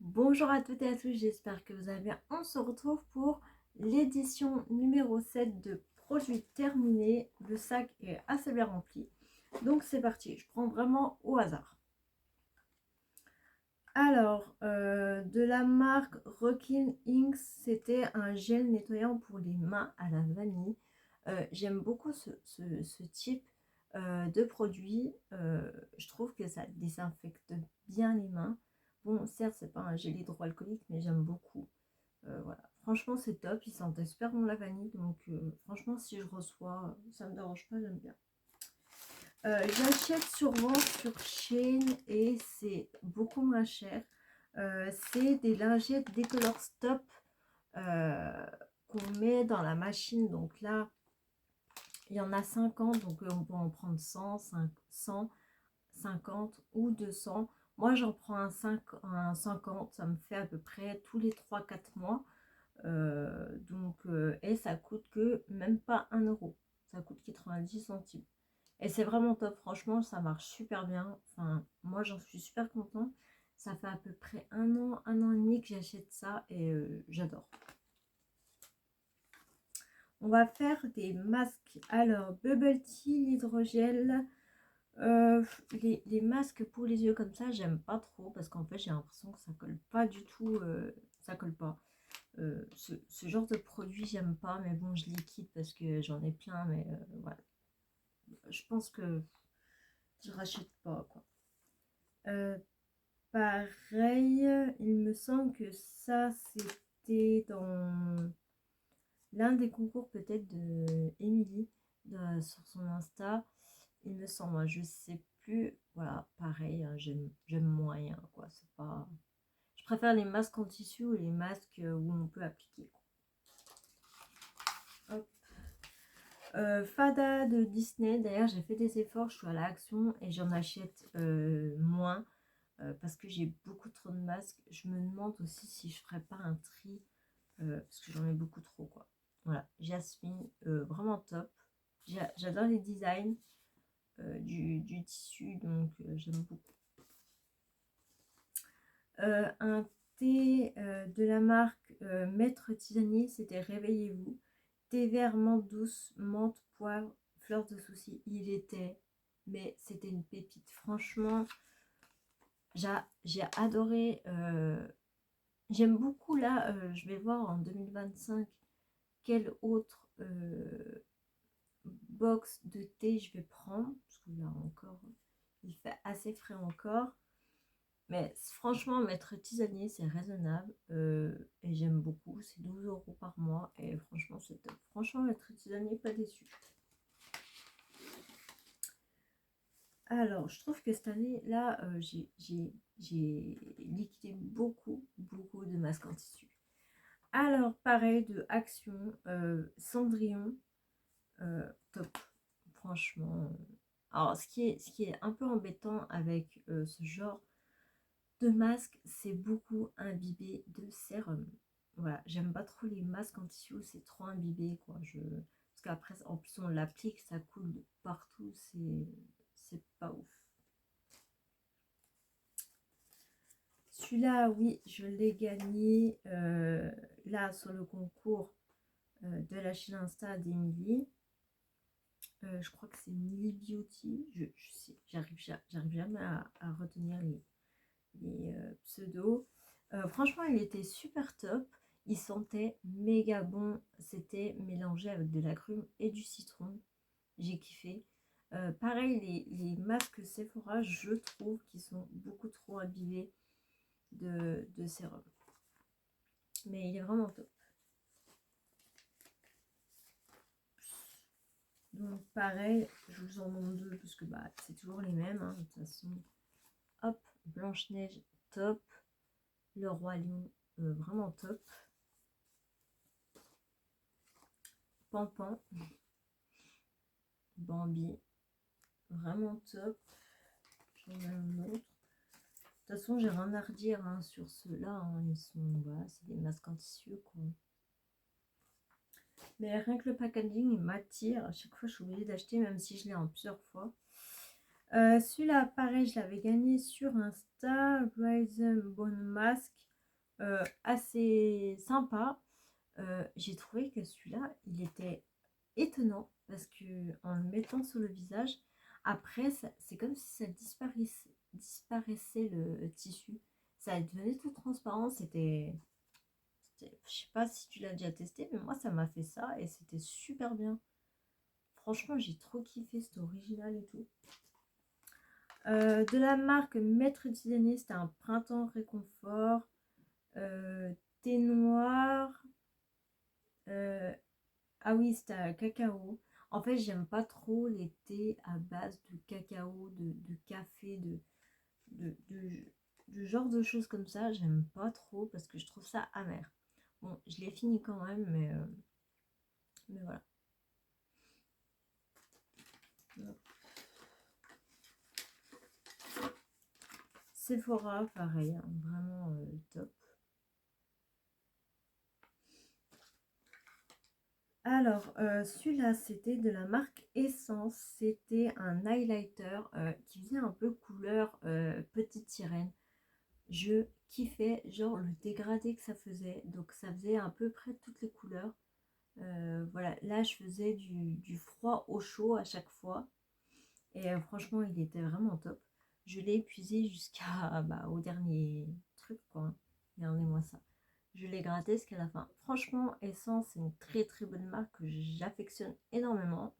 Bonjour à toutes et à tous, j'espère que vous allez bien. On se retrouve pour l'édition numéro 7 de produits terminés. Le sac est assez bien rempli. Donc c'est parti, je prends vraiment au hasard. Alors, de la marque Rockin Inks, c'était un gel nettoyant pour les mains à la vanille. J'aime beaucoup ce type de produit. Je trouve que ça désinfecte bien les mains. Bon, certes, c'est pas un gel hydroalcoolique, mais j'aime beaucoup. Voilà. Franchement, c'est top. Il sentait super bon la vanille. Donc, franchement, si je reçois, ça me dérange pas, j'aime bien. J'achète souvent sur Shein et c'est beaucoup moins cher. C'est des lingettes Décolore Stop qu'on met dans la machine. Donc là, il y en a 50, donc on peut en prendre 100, 100, 50 ou 200. Moi, j'en prends un 50, ça me fait à peu près tous les 3 4 mois. Et ça coûte que même pas 1 euro. Ça coûte 90 centimes. Et c'est vraiment top, franchement, ça marche super bien. Enfin, moi, j'en suis super contente. Ça fait à peu près un an et demi que j'achète ça et j'adore. On va faire des masques. Alors, Bubble Tea, l'hydrogel. Les masques pour les yeux comme ça, j'aime pas trop parce qu'en fait, j'ai l'impression que ça colle pas du tout. Ça colle pas. Ce genre de produit, j'aime pas, mais bon, je liquide parce que j'en ai plein, mais voilà. Je pense que je rachète pas, quoi. Euh, Pareil, il me semble que ça, c'était dans l'un des concours peut-être de Émilie sur son Insta. Il me semble, hein, je sais plus. Voilà, pareil, hein, j'aime moyen, quoi. C'est pas. Je préfère les masques en tissu ou les masques où on peut appliquer, quoi. Hop. Fada de Disney, d'ailleurs j'ai fait des efforts, je suis à l'action et j'en achète moins parce que j'ai beaucoup trop de masques. Je me demande aussi si je ferais pas un tri parce que j'en ai beaucoup trop, quoi. Voilà, Jasmine, vraiment top. J'adore les designs du tissu, donc j'aime beaucoup. Un thé de la marque Maître Tisanier, c'était Réveillez-vous. Thé vert, menthe douce, menthe, poivre, fleur de souci. Il était, mais c'était une pépite. Franchement, j'ai adoré. J'aime beaucoup là, je vais voir en 2025 quelle autre box de thé je vais prendre. Parce que là encore, il fait assez frais encore. Mais franchement, Maître Tisanier, c'est raisonnable. Et j'aime beaucoup. C'est 12 euros par mois. Et franchement, c'est top. Franchement, Maître Tisanier, pas déçu. Alors, je trouve que cette année-là, j'ai liquidé beaucoup de masques en tissu. Alors, pareil, de Action, Cendrillon, top. Franchement. Alors, ce qui est un peu embêtant avec ce genre de masque, c'est beaucoup imbibé de sérum. Voilà, j'aime pas trop les masques en tissu, c'est trop imbibé, quoi. Parce qu'après, en plus, on l'applique, ça coule de partout, c'est pas ouf. Celui-là, oui, je l'ai gagné là sur le concours de la chaîne Insta d'Emilie. Je crois que c'est Millie Beauty. Je sais, j'arrive jamais à retenir les pseudos. Franchement, il était super top. Il sentait méga bon. C'était mélangé avec de l'agrumes et du citron. J'ai kiffé. Pareil, les masques Sephora, je trouve qu'ils sont beaucoup trop imbibés de sérum. Mais il est vraiment top. Donc pareil, je vous en montre deux parce que bah, c'est toujours les mêmes. Hein, de toute façon, hop, Blanche-Neige, top. Le Roi Lion, vraiment top. Pampan, Bambi, vraiment top. J'en ai un autre. De toute façon, j'ai rien à redire hein, sur ceux-là. Hein. Ils sont, voilà, c'est des masques en tissu, quoi. Mais rien que le packaging, il m'attire. À chaque fois, je suis obligée d'acheter, même si je l'ai en plusieurs fois. Celui-là, pareil, je l'avais gagné sur Insta. Rise Bone Mask. assez sympa. J'ai trouvé que celui-là, il était étonnant parce que en le mettant sur le visage, après, c'est comme si ça disparaissait le tissu. Ça devenait tout transparent. Je sais pas si tu l'as déjà testé, mais moi, ça m'a fait ça et c'était super bien. Franchement, j'ai trop kiffé, c'était original et tout. De la marque Maître Tisanier, c'était un printemps réconfort. Thé noir. euh, ah oui, c'était cacao. En fait, j'aime pas trop les thés à base de cacao, de café, de, de, de genre de choses comme ça. J'aime pas trop parce que je trouve ça amer. Bon, je l'ai fini quand même, mais voilà. Sephora, pareil, hein, vraiment top. Alors, celui-là, c'était de la marque Essence. C'était un highlighter qui faisait un peu couleur petite sirène. Je kiffais, genre, le dégradé que ça faisait. Donc, ça faisait à peu près toutes les couleurs. Voilà, là, je faisais du froid au chaud à chaque fois. Et franchement, il était vraiment top. Je l'ai épuisé jusqu'à bah, au dernier truc, quoi, hein. Regardez-moi ça. Je l'ai gratté jusqu'à la fin. Franchement, Essence, c'est une très très bonne marque que j'affectionne énormément.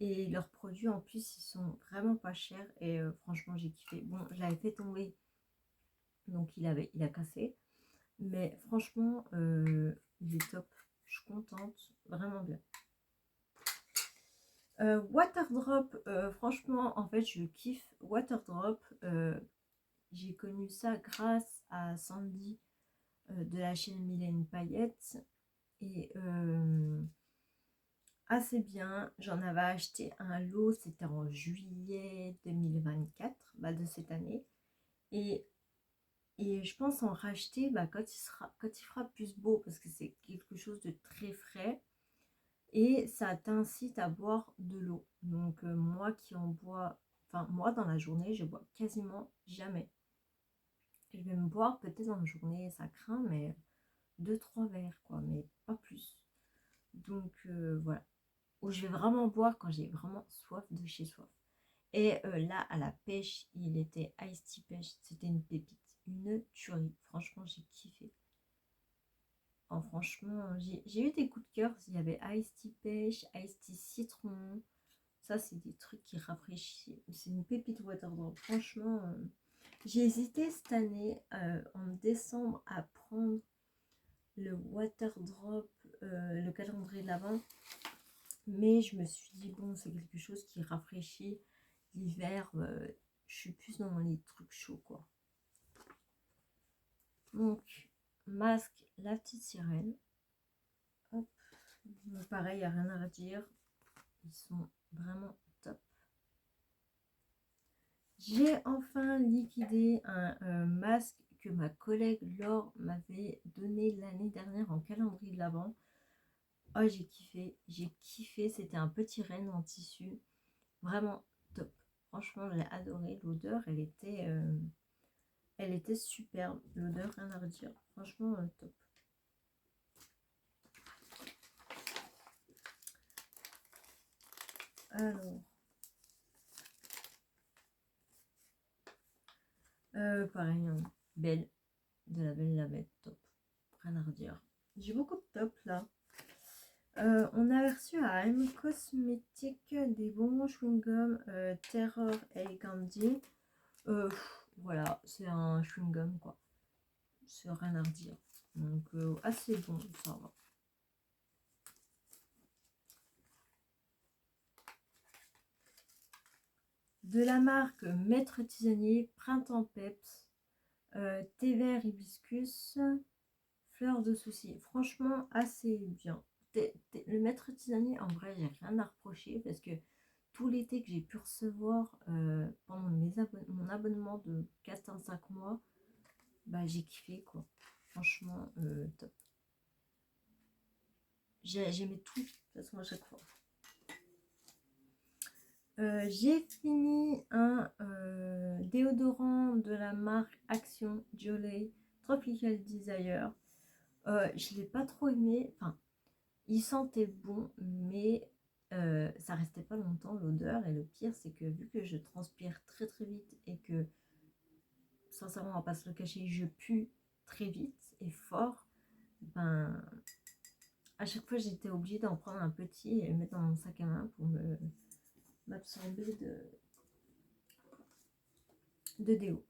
Et leurs produits, en plus, ils sont vraiment pas chers. Et franchement, j'ai kiffé. Bon, je l'avais fait tomber, donc il a cassé. Mais franchement, il est top. Je suis contente. Vraiment bien. Waterdrop, franchement, en fait, je kiffe Waterdrop. J'ai connu ça grâce à Sandy de la chaîne Mylène Paillette. Et assez bien, j'en avais acheté un lot, c'était en juillet 2024, bah, de cette année. Et, et je pense en racheter bah, quand il fera plus beau, parce que c'est quelque chose de très frais. Et ça t'incite à boire de l'eau. Donc moi qui en bois, enfin moi dans la journée, je bois quasiment jamais. Je vais me boire peut-être dans la journée, ça craint, mais deux trois verres quoi, mais pas plus. Donc voilà. Où je vais vraiment boire quand j'ai vraiment soif de chez soif. Et là, à la pêche, il était Ice Tea Pêche. C'était une pépite, une tuerie. Franchement, j'ai kiffé. Oh, franchement, j'ai eu des coups de cœur. Il y avait Ice Tea Pêche, Ice Tea Citron. Ça, c'est des trucs qui rafraîchissent. C'est une pépite Waterdrop. Franchement, j'ai hésité cette année, en décembre, à prendre le Waterdrop, le calendrier de l'Avent. Mais je me suis dit, bon, c'est quelque chose qui rafraîchit l'hiver. Je suis plus dans les trucs chauds, quoi. Donc, masque, la petite sirène. Hop. Pareil, il n'y a rien à dire. Ils sont vraiment top. J'ai enfin liquidé un masque que ma collègue Laure m'avait donné l'année dernière en calendrier de l'Avent. Oh, j'ai kiffé. C'était un petit renne en tissu. Vraiment top. Franchement, j'ai adoré. L'odeur, elle était superbe. L'odeur, rien à redire. Franchement, top. Alors, pareil, hein, belle. De la Belle et la Bête, top. Rien à redire. J'ai beaucoup de top là. On a reçu à M Cosmétique des bonbons chewing-gum Terror et Candy. Voilà, c'est un chewing-gum quoi. C'est rien à redire. Donc assez bon, ça va. De la marque Maître Tisanier, Printemps Peps, thé vert hibiscus, fleur de souci. Franchement, assez bien. Le Maître Tisanier, en vrai, j'ai rien à reprocher parce que tout l'été que j'ai pu recevoir pendant mon abonnement de 4-5 mois, bah j'ai kiffé quoi. Franchement, top. J'aimais tout, de toute façon, à chaque fois. J'ai fini un déodorant de la marque Action Jolie Tropical Desire. Je l'ai pas trop aimé. Enfin, il sentait bon, mais ça restait pas longtemps l'odeur. Et le pire, c'est que vu que je transpire très très vite et que, sincèrement, on va pas se le cacher, je pue très vite et fort, ben, à chaque fois, j'étais obligée d'en prendre un petit et le mettre dans mon sac à main pour m'absorber de déo.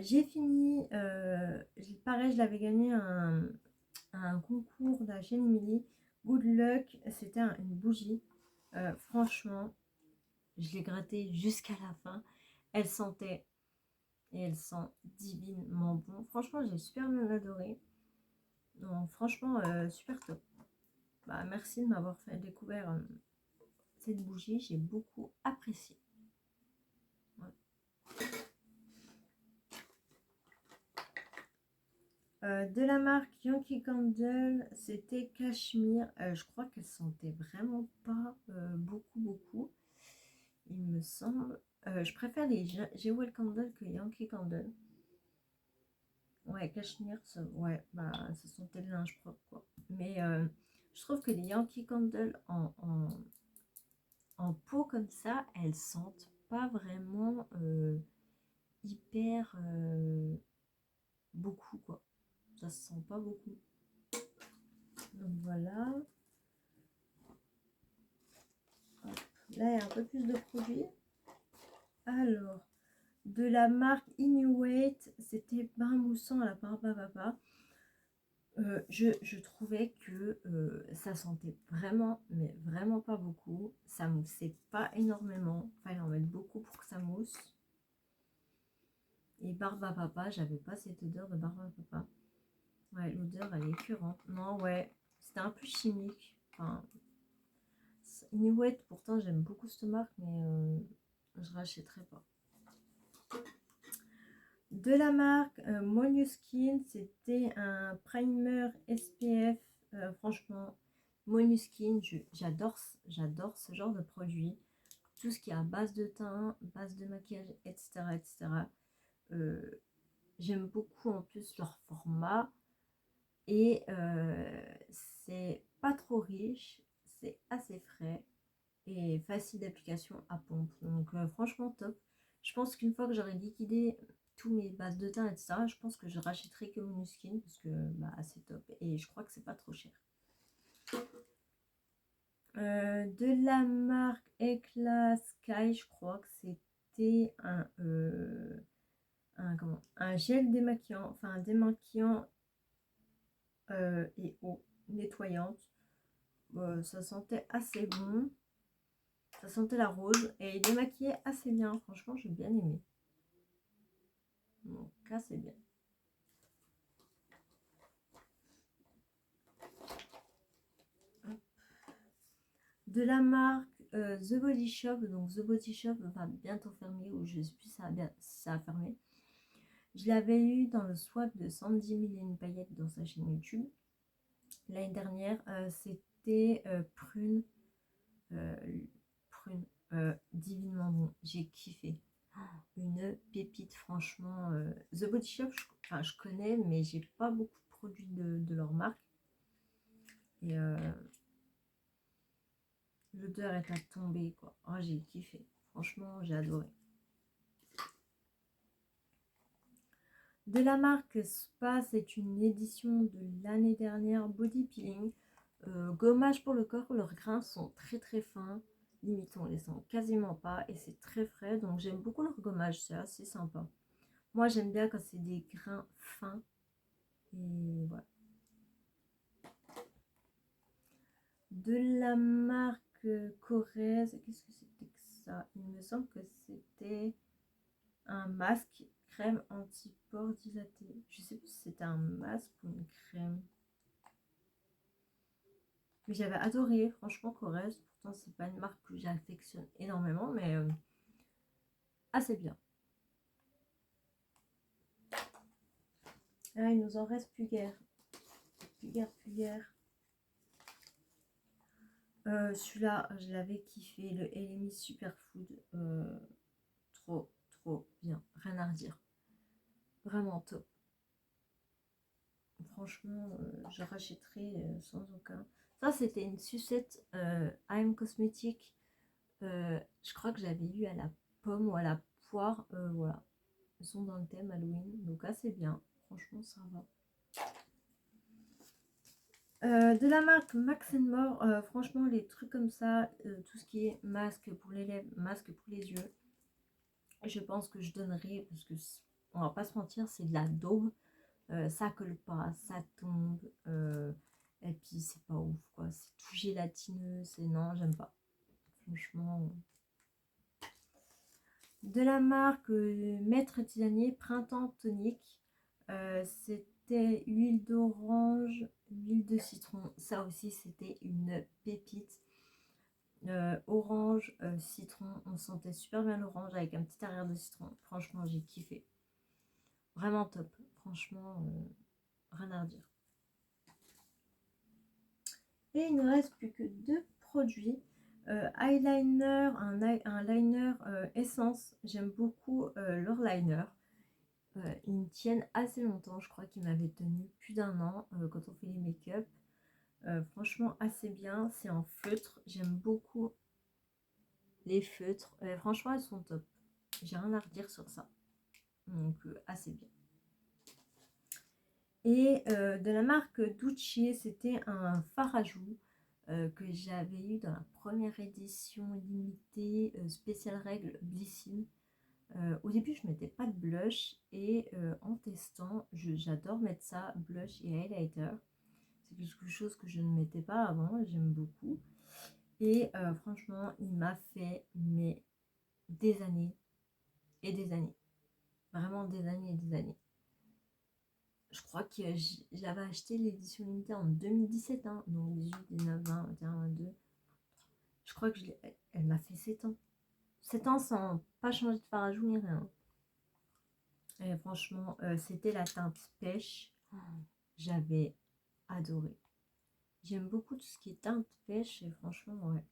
J'ai fini, pareil, je l'avais gagné un concours de la chaîne Emily. Good Luck, c'était une bougie. Franchement, je l'ai grattée jusqu'à la fin. Elle sentait et elle sent divinement bon. Franchement, j'ai super bien adoré. Donc, franchement, super top. Bah, merci de m'avoir fait découvrir cette bougie. J'ai beaucoup apprécié. Ouais. De la marque Yankee Candle, c'était Cachemire. Je crois qu'elle sentait vraiment pas beaucoup, il me semble. Je préfère les Jewel Candle que Yankee Candle. Ouais, Cachemire, ça, ouais, bah, ça sentait le linge propre, quoi. Mais je trouve que les Yankee Candle en pot comme ça, elles sentent pas vraiment hyper beaucoup, quoi. Ça se sent pas beaucoup. Donc voilà. Hop. Là, il y a un peu plus de produits. Alors, de la marque Inuit, c'était bain moussant à la Barbapapa. Je trouvais que ça sentait vraiment, mais vraiment pas beaucoup. Ça moussait pas énormément. Il fallait en mettre beaucoup pour que ça mousse. Et Barbapapa, j'avais pas cette odeur de Barbapapa. Ouais, l'odeur, elle est écœurante. Non, ouais, c'était un peu chimique. Enfin, Inuit, pourtant, j'aime beaucoup cette marque, mais je rachèterai pas. De la marque Moleskine, c'était un primer SPF. Franchement, Moleskine, j'adore ce genre de produit. Tout ce qui est à base de teint, base de maquillage, etc. etc. J'aime beaucoup en plus leur format. Et c'est pas trop riche, c'est assez frais et facile d'application à pompe. Donc franchement top. Je pense qu'une fois que j'aurai liquidé tous mes bases de teint, etc., je pense que je rachèterai que Moleskine parce que bah, c'est top. Et je crois que c'est pas trop cher. De la marque Eclat Sky, je crois que c'était un gel démaquillant, enfin un démaquillant et eau nettoyante. Ça sentait assez bon. Ça sentait la rose et il démaquillait assez bien. Franchement, j'ai bien aimé. Donc là, c'est bien. De la marque The Body Shop. Donc The Body Shop va bientôt fermer ou je sais plus ça a fermé. Je l'avais eu dans le swap de Sandy Mille et une paillettes dans sa chaîne YouTube. L'année dernière, c'était prune. Prune. Divinement bon. J'ai kiffé. Une pépite, franchement. The Body Shop, je connais, mais j'ai pas beaucoup de produits de leur marque. Et l'odeur est à tomber, quoi. Oh, j'ai kiffé. Franchement, j'ai adoré. De la marque Spa, c'est une édition de l'année dernière, Body Peeling. Gommage pour le corps, leurs grains sont très très fins. Limite, on les sent quasiment pas et c'est très frais. Donc, j'aime beaucoup leur gommage, c'est assez sympa. Moi, j'aime bien quand c'est des grains fins. Et voilà. De la marque Corrèze, qu'est-ce que c'était que ça? Il me semble que c'était un masque crème anti-pores dilaté. Je sais plus si c'était un masque ou une crème. Mais j'avais adoré, franchement, Corrèze. Pourtant, c'est pas une marque que j'affectionne énormément, mais assez bien. Ah, il nous en reste plus guère. Plus guère. Celui-là, je l'avais kiffé, le LMI Superfood. Trop bien, rien à redire. Vraiment top. franchement, je rachèterai sans aucun. Ça, c'était une sucette AM Cosmétique. Je crois que j'avais eu à la pomme ou à la poire. Voilà. Ils sont dans le thème Halloween. Donc, assez bien. Franchement, ça va. De la marque Max More, franchement, les trucs comme ça, tout ce qui est masque pour les lèvres, masque pour les yeux, je pense que je donnerai, parce que on va pas se mentir, c'est de la daube. Ça colle pas, ça tombe, et puis c'est pas ouf quoi, c'est tout gélatineux, c'est non, j'aime pas. Franchement. De la marque Maître Tisanier Printemps Tonique, c'était huile d'orange, huile de citron, ça aussi c'était une pépite. Orange, citron, on sentait super bien l'orange avec un petit arrière de citron, franchement j'ai kiffé. Vraiment top, franchement, rien à redire. Et il ne reste plus que deux produits. Eyeliner, un liner essence. J'aime beaucoup leur liner. Ils me tiennent assez longtemps. Je crois qu'ils m'avaient tenu plus d'un an quand on fait les make-up. Franchement, assez bien. C'est en feutre. J'aime beaucoup les feutres. Franchement, elles sont top. J'ai rien à redire sur ça. Donc, assez bien. Et de la marque Ducci, c'était un fard à joues que j'avais eu dans la première édition limitée spéciale règle Blissine. Au début, je mettais pas de blush et en testant, j'adore mettre ça, blush et highlighter. C'est quelque chose que je ne mettais pas avant, j'aime beaucoup. Et franchement, il m'a fait mais des années et des années. Vraiment des années et des années. Je crois que j'avais acheté l'édition limitée en 2017, hein, donc 18, 19, 20, 21, 22. Je crois que elle m'a fait 7 ans. 7 ans sans pas changer de fard à joues ni rien. Et franchement, c'était la teinte pêche. J'avais adoré. J'aime beaucoup tout ce qui est teinte pêche et franchement, ouais.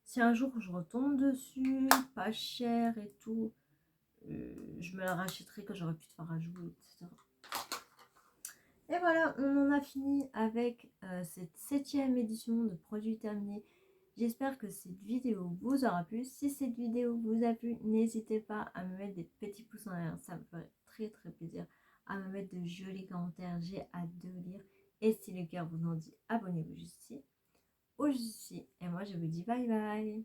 Si un jour je retombe dessus, pas cher et tout, je me la rachèterai quand j'aurai plus de fard à joues, etc. Et voilà, on en a fini avec cette 7e édition de Produits Terminés. J'espère que cette vidéo vous aura plu. Si cette vidéo vous a plu, n'hésitez pas à me mettre des petits pouces en l'air. Ça me ferait très très plaisir. À me mettre de jolis commentaires. J'ai hâte de vous lire. Et si le cœur vous en dit, abonnez-vous juste ici. Au juste ici. Et moi je vous dis bye bye.